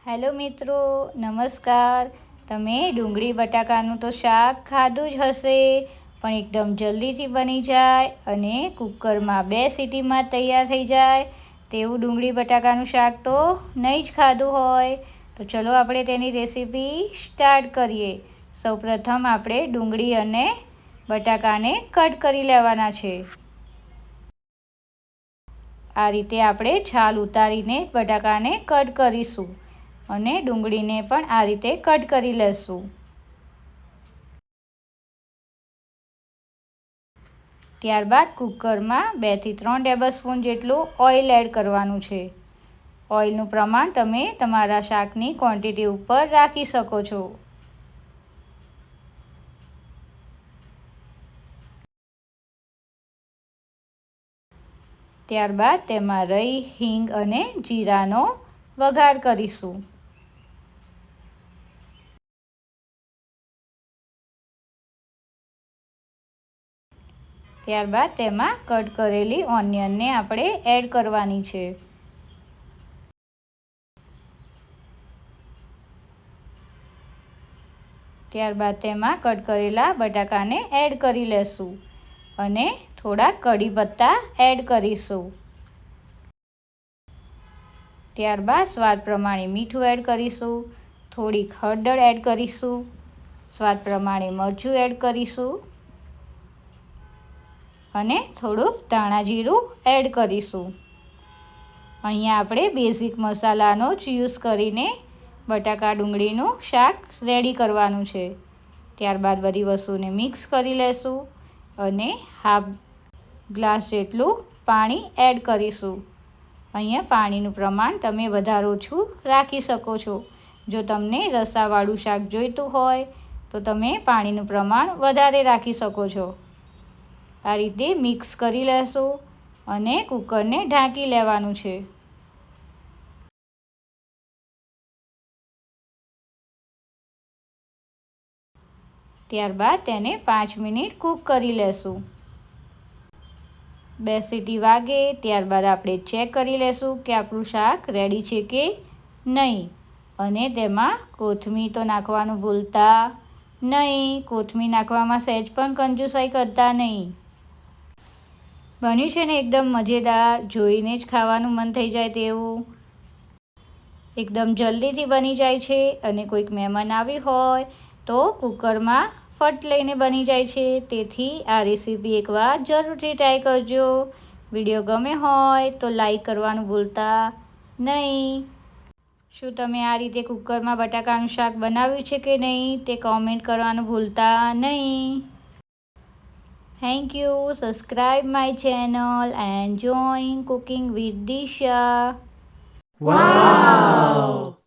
Hello મિત્રો, નમસ્કાર. તમે ડુંગળી બટાકાનું તો શાક ખાધું જ હશે, પણ એકદમ જલ્દીથી બની જાય અને કુકરમાં 2 સીટીમાં તૈયાર થઈ જાય તેવું ડુંગળી બટાકાનું શાક તો નહીં જ ખાધું હોય. તો ચલો આપણે તેની રેસીપી સ્ટાર્ટ કરીએ. સૌપ્રથમ આપણે ડુંગળી અને બટાકાને કટ કરી લેવાના છે. આ રીતે આપણે છાલ ઉતારીને બટાકાને કટ કરીશું અને ડુંગળીને પણ આ રીતે કટ કરી લેશું. ત્યારબાદ કુકરમાં 2 થી 3 ટેબલસ્પૂન જેટલું ઓઇલ એડ કરવાનું છે. ઓઇલનું પ્રમાણ તમે તમારા શાકની ક્વોન્ટિટી ઉપર રાખી શકો છો. ત્યારબાદ તેમાં રાઈ, હિંગ અને જીરાનો વઘાર કરીશું. ત્યારબાદ તેમાં કટ કરેલી ઓનિયનને આપણે એડ કરવાની છે. ત્યારબાદ તેમાં કટ કરેલા બટાકાને એડ કરી લેશું અને થોડા કઢી પત્તા એડ કરીશું. ત્યારબાદ સ્વાદ પ્રમાણે મીઠું એડ કરીશું, થોડીક હળદર એડ કરીશું, સ્વાદ પ્રમાણે મરચું એડ કરીશું અને થોડુંક ધાણા જીરું એડ કરીશું. અહીંયા આપણે બેઝિક મસાલાનો જ યુઝ કરીને બટાકા ડુંગળીનું શાક રેડી કરવાનું છે. ત્યારબાદ બધી વસ્તુને મિક્સ કરી લેશું અને હાફ ગ્લાસ જેટલું પાણી એડ કરીશું. અહીંયા પાણીનું પ્રમાણ તમે વધારે ઓછું રાખી શકો છો. જો તમને રસાવાળું શાક જોઈતું હોય તો તમે પાણીનું પ્રમાણ વધારે રાખી શકો છો. આ રીતે મિક્સ કરી લેશું અને કુકરને ઢાંકી લેવાનું છે. ત્યારબાદ તેને 5 મિનિટ કૂક કરી લેશું. 2 સીટી વાગે ત્યારબાદ આપણે ચેક કરી લેશું કે આપણું શાક રેડી છે કે નહીં. અને તેમાં કોથમીર તો નાખવાનું ભૂલતા નહીં. કોથમીર નાખવામાં સહેજ પણ કંજુસાઈ કરતા નહીં. બન્યું છે ને એકદમ મજેદાર, જોઈને જ ખાવાનું મન થઈ જાય તેવું. એકદમ જલ્દીથી બની જાય છે અને કોઈક મહેમાન આવી હોય તો કુકરમાં ફટ લઈને બની જાય છે. તેથી આ રેસીપી એકવાર જરૂરથી ટ્રાય કરજો. વિડીયો ગમે હોય તો લાઈક કરવાનું ભૂલતા નહીં. શું તમે આ રીતે કુકરમાં બટાકાનું શાક બનાવ્યું છે કે નહીં તે કોમેન્ટ કરવાનું ભૂલતા નહીં. Thank you. Subscribe my channel and join Cooking with Disha. Wow!